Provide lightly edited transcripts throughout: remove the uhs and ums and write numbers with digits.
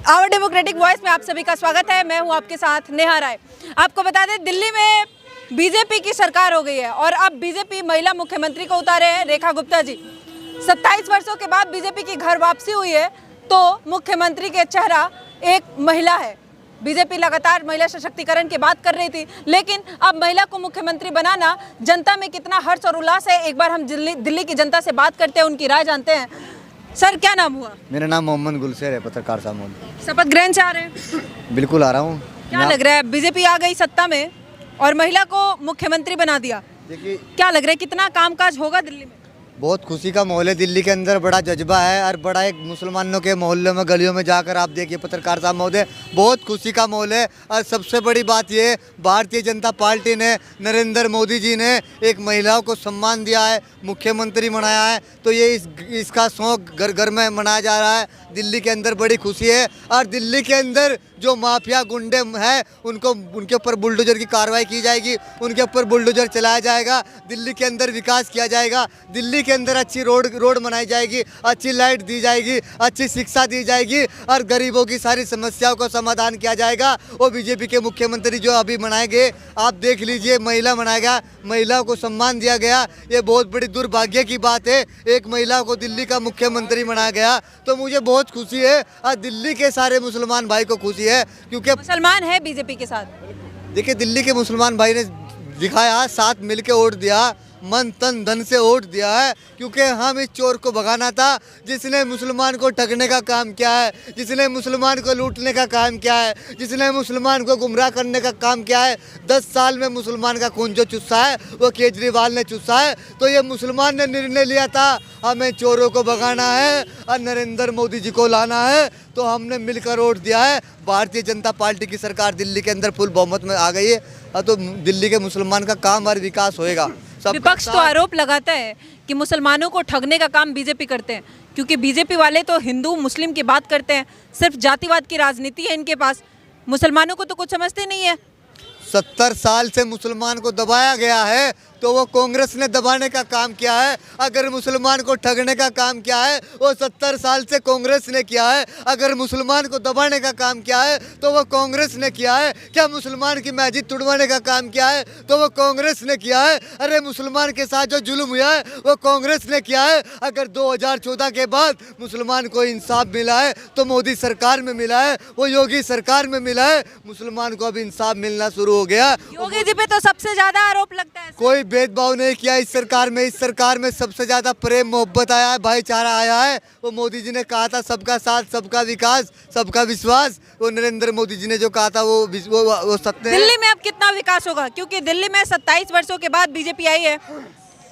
Our democratic voice में आप सभी का स्वागत है। मैं हूं आपके साथ नेहा राय। आपको बता दें, दिल्ली में बीजेपी की सरकार हो गई है और अब बीजेपी महिला मुख्यमंत्री को उतारे हैं रेखा गुप्ता जी। 27 वर्षों के बाद बीजेपी की घर वापसी हुई है तो मुख्यमंत्री के चेहरा एक महिला है। बीजेपी लगातार महिला सशक्तिकरण की बात कर रही थी, लेकिन अब महिला को मुख्यमंत्री बनाना जनता में कितना हर्ष और उल्लास है, एक बार हम दिल्ली की जनता से बात करते हैं, उनकी राय जानते हैं। सर, क्या नाम हुआ? मेरा नाम मोहम्मद गुलशेर है, पत्रकार साहब। शपथ ग्रहण से आ रहे हैं? बिल्कुल आ रहा हूँ। क्या लग रहा है, बीजेपी आ गई सत्ता में और महिला को मुख्यमंत्री बना दिया, देखिए क्या लग रहा है कितना कामकाज होगा दिल्ली में? बहुत खुशी का माहौल है दिल्ली के अंदर, बड़ा जज्बा है और बड़ा एक मुसलमानों के मोहल्ले में गलियों में जाकर आप देखिए पत्रकार साहब महोदय, बहुत खुशी का माहौल है। और सबसे बड़ी बात ये, भारतीय जनता पार्टी ने, नरेंद्र मोदी जी ने एक महिलाओं को सम्मान दिया है, मुख्यमंत्री बनाया है, तो ये इसका शौक घर घर में मनाया जा रहा है। दिल्ली के अंदर बड़ी खुशी है और दिल्ली के अंदर जो माफिया गुंडे हैं उनके ऊपर बुलडोजर की कार्रवाई की जाएगी, उनके ऊपर बुलडोजर चलाया जाएगा। दिल्ली के अंदर विकास किया जाएगा, दिल्ली के अंदर अच्छी रोड बनाई जाएगी, अच्छी लाइट दी जाएगी, अच्छी शिक्षा दी जाएगी और गरीबों की सारी समस्याओं का समाधान किया जाएगा। वो बीजेपी के मुख्यमंत्री जो अभी बनाए गए, आप देख लीजिए, महिला बनाया गया, महिलाओं को सम्मान दिया गया, ये बहुत बड़ी दुर्भाग्य की बात है। एक महिला को दिल्ली का मुख्यमंत्री बनाया गया तो मुझे बहुत खुशी है और दिल्ली के सारे मुसलमान भाई को खुशी है, क्योंकि मुसलमान है बीजेपी के साथ। देखिए दिल्ली के मुसलमान भाई ने दिखाया, साथ मिलके वोट दिया, मन तन धन से वोट दिया है, क्योंकि हम इस चोर को भगाना था जिसने मुसलमान को ठगने का काम किया है, जिसने मुसलमान को लूटने का काम किया है, जिसने मुसलमान को गुमराह करने का काम किया है। 10 साल में मुसलमान का खून जो चुस्सा है वो केजरीवाल ने चुस्सा है। तो ये मुसलमान ने निर्णय लिया था हमें चोरों को भगाना है और नरेंद्र मोदी जी को लाना है, तो हमने मिलकर वोट दिया है। भारतीय जनता पार्टी की सरकार दिल्ली के अंदर फुल बहुमत में आ गई है, तो दिल्ली के मुसलमान का काम और विकास होएगा। विपक्ष तो आरोप लगाता है कि मुसलमानों को ठगने का काम बीजेपी करते हैं, क्योंकि बीजेपी वाले तो हिंदू मुस्लिम की बात करते हैं, सिर्फ जातिवाद की राजनीति है इनके पास, मुसलमानों को तो कुछ समझते नहीं है। 70 साल से मुसलमान को दबाया गया है तो वो कांग्रेस ने दबाने का काम किया है। अगर मुसलमान को ठगने का काम किया है वो 70 साल से कांग्रेस ने किया है। अगर मुसलमान को दबाने का काम किया है तो वो कांग्रेस ने किया है। क्या मुसलमान की मस्जिद तुड़वाने का काम किया है तो वो कांग्रेस ने किया है। अरे मुसलमान के साथ जो जुल्म हुआ है वो कांग्रेस ने किया है। अगर 2014 के बाद मुसलमान को इंसाफ मिला है तो मोदी सरकार में मिला है, वो योगी सरकार में मिला है। मुसलमान को अब इंसाफ मिलना शुरू हो गया। योगी जी पे तो सबसे ज्यादा आरोप लगता है। कोई भेदभाव नहीं किया इस सरकार में। इस सरकार में सबसे ज्यादा प्रेम मोहब्बत आया है, भाईचारा आया है। वो मोदी जी ने कहा था सबका साथ सबका विकास सबका विश्वास, वो नरेंद्र मोदी जी ने जो कहा था वो सत्य है। दिल्ली में अब कितना विकास होगा, क्योंकि दिल्ली में 27 वर्षों के बाद बीजेपी आई है,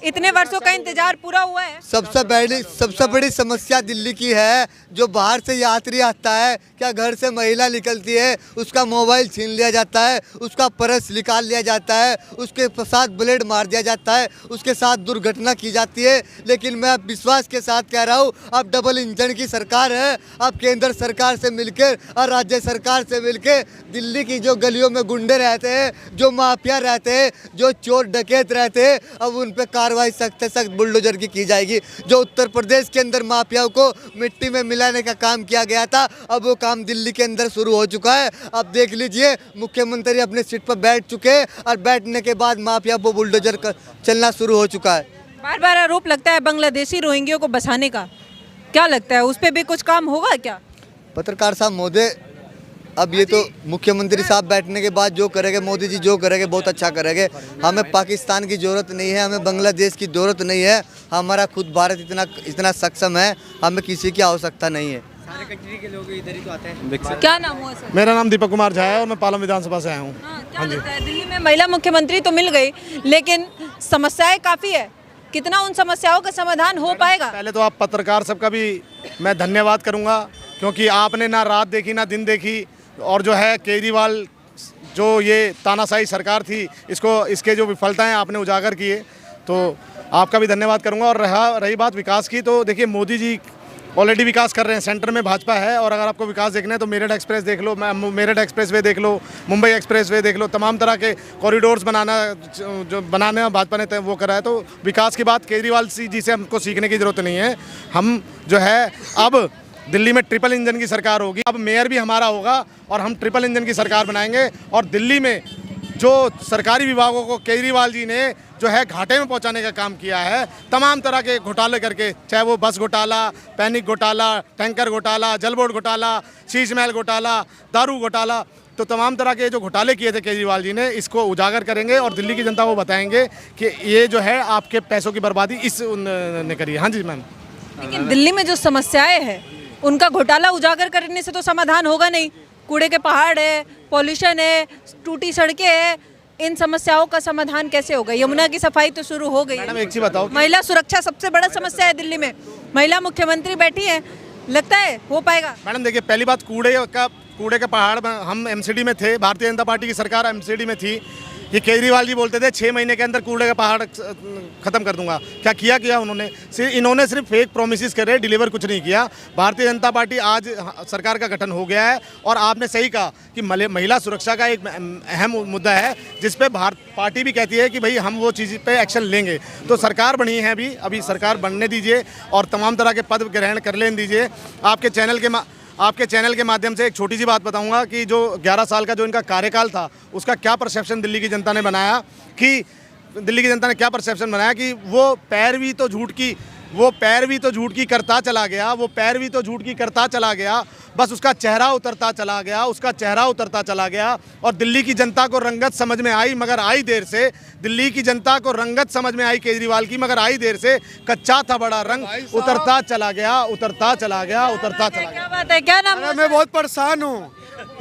इतने वर्षों का इंतजार पूरा हुआ है। सबसे बड़ी समस्या दिल्ली की है, जो बाहर से यात्री आता है, क्या घर से महिला निकलती है, उसका मोबाइल छीन लिया जाता है, उसका पर्स निकाल लिया जाता है, उसके साथ ब्लेड मार दिया जाता है, उसके साथ दुर्घटना की जाती है। लेकिन मैं अब विश्वास के साथ कह रहा हूँ, अब डबल इंजन की सरकार है। अब केंद्र सरकार से मिलकर और राज्य सरकार से मिलकर दिल्ली की जो गलियों में गुंडे रहते हैं, जो माफिया रहते हैं, जो चोर डकैत रहते हैं, अब उन पर कार्रवाई सख्त सख्त बुलडोजर की जाएगी। जो उत्तर प्रदेश के अंदर माफियाओं को मिट्टी में मिलाने का काम किया गया था, अब वो काम दिल्ली के अंदर शुरू हो चुका है। अब देख लीजिए, मुख्यमंत्री अपने सीट पर बैठ चुके हैं और बैठने के बाद माफिया वो बुलडोजर चलना शुरू हो चुका है। बार बार आरोप लगता है बांग्लादेशी रोहिंग्या को बसाने का, क्या लगता है उस पर भी कुछ काम होगा क्या? पत्रकार साहब महोदय, अब ये तो मुख्यमंत्री साहब बैठने के बाद जो करेंगे, मोदी जी जो करेंगे बहुत अच्छा करेंगे। हमें पाकिस्तान की ज़रूरत नहीं है, हमें बांग्लादेश की ज़रूरत नहीं है। हमारा खुद भारत इतना सक्षम है, हमें किसी की आवश्यकता नहीं है। सारे कंट्री के लोग इधर ही तो आते हैं। क्या नाम हुआ सर? मेरा नाम दीपक कुमार झा है और मैं पालम विधानसभा से आया हूँ। क्या लगता है, दिल्ली में महिला मुख्यमंत्री तो मिल गई, लेकिन समस्याएं काफ़ी है, कितना उन समस्याओं का समाधान हो पाएगा? पहले तो आप पत्रकार सबका भी मैं धन्यवाद करूँगा, क्योंकि आपने ना रात देखी ना दिन देखी, और जो है केजरीवाल जो ये तानाशाही सरकार थी, इसके जो विफलताएं आपने उजागर किए, तो आपका भी धन्यवाद करूंगा। और रही बात विकास की, तो देखिए मोदी जी ऑलरेडी विकास कर रहे हैं, सेंटर में भाजपा है। और अगर आपको विकास देखना है तो मेरठ एक्सप्रेस देख लो, मेरठ एक्सप्रेसवे देख लो, मुंबई एक्सप्रेसवे देख लो, तमाम तरह के कॉरिडोर्स बनाना भाजपा ने वो करा है। तो विकास की बात केजरीवाल जी से हमको सीखने की ज़रूरत नहीं है। हम जो है अब दिल्ली में ट्रिपल इंजन की सरकार होगी। अब मेयर भी हमारा होगा और हम ट्रिपल इंजन की सरकार बनाएंगे। और दिल्ली में जो सरकारी विभागों को केजरीवाल जी ने जो है घाटे में पहुंचाने का काम किया है, तमाम तरह के घोटाले करके, चाहे वो बस घोटाला, पैनिक घोटाला, टैंकर घोटाला, जल बोर्ड घोटाला, शीश महल घोटाला, दारू घोटाला, तो तमाम तरह के जो घोटाले किए थे केजरीवाल जी ने, इसको उजागर करेंगे और दिल्ली की जनता को बताएंगे कि ये जो है आपके पैसों की बर्बादी इस ने करी है। हाँ जी मैम। लेकिन दिल्ली में जो समस्याएं हैं उनका घोटाला उजागर करने से तो समाधान होगा नहीं। कूड़े के पहाड़ है, पॉल्यूशन है, टूटी सड़कें है, इन समस्याओं का समाधान कैसे होगा? यमुना की सफाई तो शुरू हो गई मैडम है। एक चीज़ बताओ, महिला सुरक्षा सबसे बड़ा समस्या है दिल्ली में। महिला मुख्यमंत्री बैठी है, लगता है हो पाएगा? मैडम देखिए, पहली बात कूड़े के पहाड़ में हम एमसीडी में थे, भारतीय जनता पार्टी की सरकार एमसीडी में थी। ये केजरीवाल जी बोलते थे 6 महीने के अंदर कूड़े का पहाड़ खत्म कर दूंगा। क्या किया उन्होंने? इन्होंने सिर्फ फेक प्रोमिस करे, डिलीवर कुछ नहीं किया। भारतीय जनता पार्टी आज सरकार का गठन हो गया है और आपने सही कहा कि महिला सुरक्षा का एक अहम मुद्दा है, जिस पे पार्टी भी कहती है कि भाई हम वो चीज़ पे एक्शन लेंगे। तो सरकार बनी है, अभी सरकार बनने दीजिए और तमाम तरह के पद ग्रहण कर लेने दीजिए। आपके चैनल के माध्यम से एक छोटी सी बात बताऊंगा कि जो 11 साल का जो इनका कार्यकाल था, उसका क्या परसेप्शन दिल्ली की जनता ने बनाया कि वो पैरवी तो झूठ की करता चला गया, बस उसका चेहरा उतरता चला गया और दिल्ली की जनता को रंगत समझ में आई, मगर आई देर से। दिल्ली की जनता को रंगत समझ में आई केजरीवाल की, मगर आई देर से। कच्चा था बड़ा रंग, उतरता चला गया। क्या बात है, क्या नाम? मैं बहुत परेशान हूँ।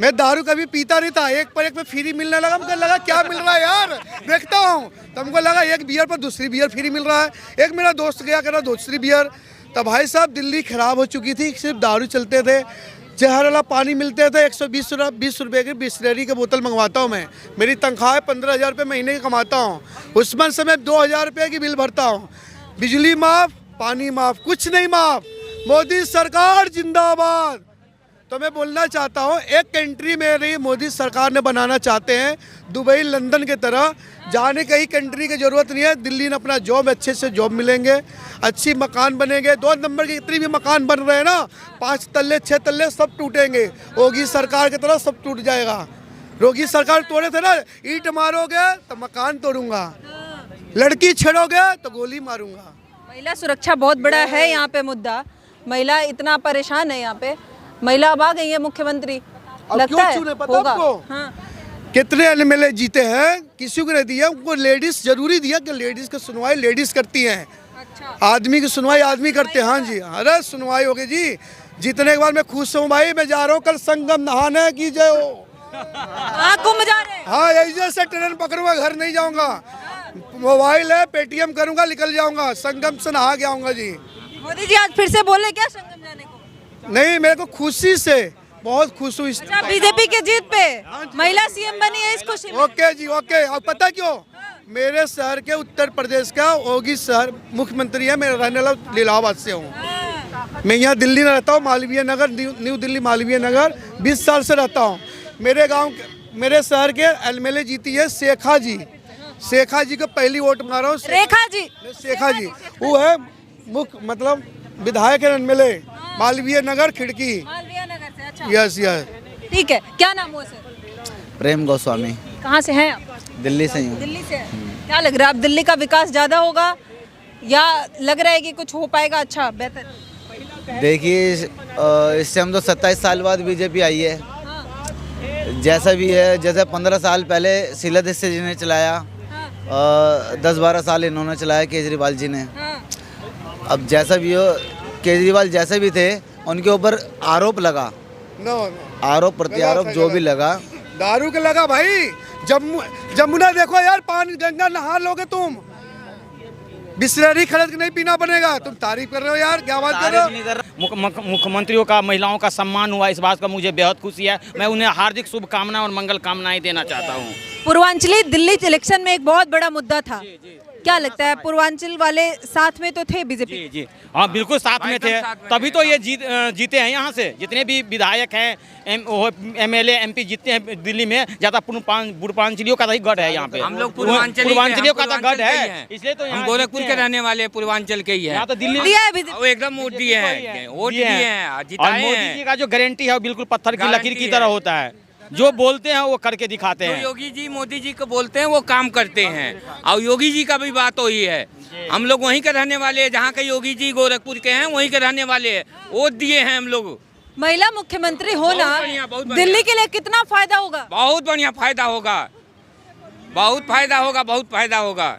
मैं दारू कभी पीता नहीं था, एक पर एक में फ्री मिलने लगा। मुझे लगा क्या मिल रहा है यार, देखता हूँ। तब मुझे लगा एक बियर पर दूसरी बियर फ्री मिल रहा है। एक मेरा दोस्त गया, कह रहा दूसरी बियर। तब भाई साहब दिल्ली खराब हो चुकी थी, सिर्फ दारू चलते थे, जहर वाला पानी मिलते थे। 120 रुपये की बिस्लरी की बोतल मंगवाता हूँ मैं। मेरी तनख्वाह 15,000 रुपये महीने की कमाता हूँ। उसमें से मैं 2,000 रुपये की बिल भरता हूँ। बिजली माफ़, पानी माफ़, कुछ नहीं माफ़। मोदी सरकार जिंदाबाद। तो मैं बोलना चाहता हूँ, एक कंट्री मेरी मोदी सरकार ने बनाना चाहते हैं, दुबई लंदन के तरह। जाने कहीं कंट्री की ज़रूरत नहीं है। दिल्ली में अपना जॉब, अच्छे से जॉब मिलेंगे, अच्छी मकान बनेंगे। 2 नंबर के जितनी भी मकान बन रहे हैं ना, 5 तल्ले 6 तल्ले सब टूटेंगे। योगी सरकार की तरह सब टूट जाएगा। योगी सरकार तोड़े थे ना, ईंट मारोगे तो मकान तोड़ूंगा, लड़की छेड़ोगे तो गोली मारूंगा। महिला सुरक्षा बहुत बड़ा है यहाँ पे मुद्दा। महिला इतना परेशान है यहाँ पे। महिला अब आ गई है मुख्यमंत्री, लगता है होगा। हाँ। कितने एमएलए जीते हैं, किसी को नहीं दिया। उनको लेडीज जरूरी दिया कि लेडीज की सुनवाई लेडीज करती हैं। अच्छा। आदमी की सुनवाई आदमी करते हैं। हाँ जी, अरे सुनवाई होगी जी। जीतने के बाद मैं खुश हूँ भाई। मैं जा रहा हूँ कल संगम नहाने की जय हो। कुंभ जा रहे हैं? हाँ, ऐसे से ट्रेन पकड़ूंगा, घर नहीं जाऊंगा। मोबाइल है, पेटीएम करूंगा, निकल जाऊंगा, संगम से नहा के आऊंगा जी। मोदी जी आज फिर से बोले क्या संगम जाने को? नहीं, मेरे को खुशी से बहुत खुश हुई। अच्छा, बीजेपी के जीत पे महिला सीएम बनी है, इस खुशी में? ओके जी, ओके। अब पता क्यों? मेरे शहर के उत्तर प्रदेश का योगी शहर मुख्यमंत्री है। मैं रहने वाला लीलाबाद से हूँ। मैं यहाँ दिल्ली में रहता हूँ, मालवीय नगर, न्यू दिल्ली मालवीय नगर। 20 साल से रहता हूँ। मेरे शहर के एमएलए जीती है शेखा जी। शेखा जी को पहली वोट मारा हूँ। शेखा जी वो है मुख्य मतलब विधायक है एमएलए, मालवीय नगर खिड़की। अच्छा। Yes yes. ठीक है, क्या नाम हुआ सर? प्रेम गोस्वामी। कहाँ से हैं आप? दिल्ली से ही हूँ। दिल्ली से। क्या लग रहा है, अब दिल्ली का विकास ज़्यादा होगा या लग रहा है कि कुछ हो पाएगा अच्छा बेहतर? देखिए, इससे हम तो 27 साल बाद बीजेपी आई है। हाँ। जैसा भी है, जैसे 15 साल पहले शीला दीक्षित जी ने चलाया, 10-12 साल इन्होंने चलाया केजरीवाल जी ने। हाँ। अब जैसा भी हो, केजरीवाल जैसे भी थे, उनके ऊपर आरोप लगा। आरोप प्रत्यारोप जो भी लगा, दारू के लगा भाई। जमुना देखो यार, पानी गंगा नहा लोगे तुम। बिस्लरी खरीद के नहीं पीना बनेगा। तुम तारीफ कर रहे हो यार, क्या बात कर रहे हो? मुख्यमंत्रियों का महिलाओं का सम्मान हुआ, इस बात का मुझे बेहद खुशी है। मैं उन्हें हार्दिक शुभकामनाएं और मंगल कामनाएं देना चाहता हूँ। पूर्वांचली दिल्ली इलेक्शन में एक बहुत बड़ा मुद्दा था, क्या लगता है पूर्वांचल वाले साथ में तो थे बीजेपी? जी जी हाँ बिल्कुल साथ में थे, तभी तो ये जीते हैं यहाँ से। जितने भी विधायक हैं, MLA MP जीतते हैं दिल्ली में, ज़्यादा पूर्वांचलियों का ही गढ़ है यहाँ पे। हम लोग पूर्वांचलियों का तो गढ़ है, इसलिए तो हम गोरखपुर के रहने वाले पूर्वांचल के ही है। यहाँ तो दिल्ली दिया है बीजेपी? वो एकदम वोट दिए हैं, वोट दिए हैं, और जिताए मोदी हैं। जी का जो गारंटी है वो बिल्कुल पत्थर की लकीर गारंटी की है। तरह होता है, जो बोलते हैं वो करके दिखाते जो हैं। योगी जी मोदी जी को बोलते हैं वो काम करते हैं, और योगी जी का भी बात वही है। हम लोग वहीं के रहने वाले हैं, जहाँ के योगी जी गोरखपुर के हैं वहीं के रहने वाले हैं, वोट दिए हैं हम लोग। महिला मुख्यमंत्री होना बहुत बढ़िया। दिल्ली के लिए कितना फायदा होगा? बहुत बढ़िया फायदा होगा, बहुत फायदा होगा, बहुत फायदा होगा।